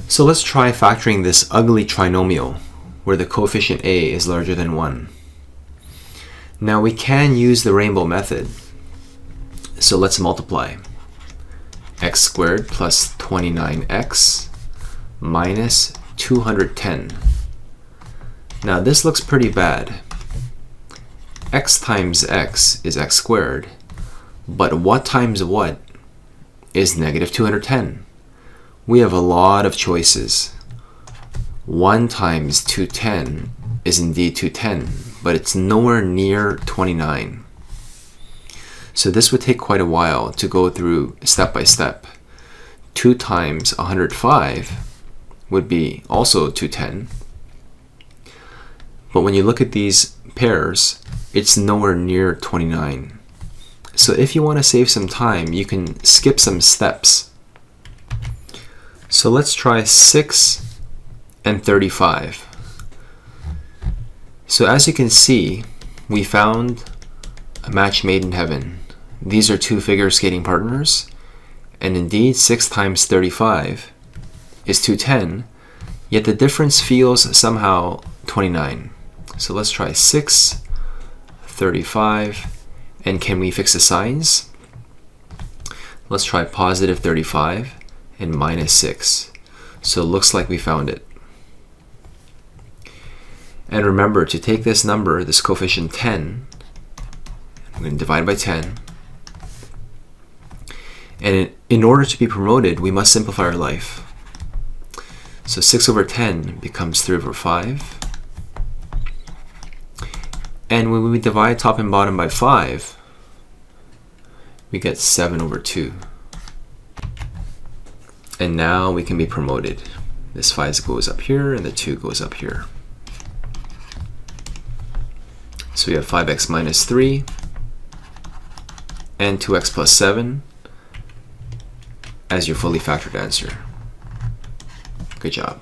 So let's try factoring this ugly trinomial where the coefficient a is larger than 1. Now we can use the rainbow method. So let's multiply. X squared plus 29x minus 210. Now this looks pretty bad. X times x is x squared, but what times what is negative 210? We have a lot of choices. 1 times 210 is indeed 210, but it's nowhere near 29. So this would take quite a while to go through step by step. 2 times 105 would be also 210. But when you look at these pairs, it's nowhere near 29. So if you want to save some time, you can skip some steps. So let's try 6 and 35. So as you can see, we found a match made in heaven. These are two figure skating partners, and indeed 6 times 35 is 210, yet the difference feels somehow 29. So let's try 6, 35, and can we fix the signs? Let's try positive 35 and minus 6. So it looks like we found it. And remember to take this number, this coefficient 10, I'm going to divide by 10. And in order to be promoted, we must simplify our life. So 6 over 10 becomes 3 over 5. And when we divide top and bottom by 5, we get 7 over 2. And now we can be promoted. This 5 goes up here and the 2 goes up here. So we have 5x minus 3 and 2x plus 7 as your fully factored answer. Good job.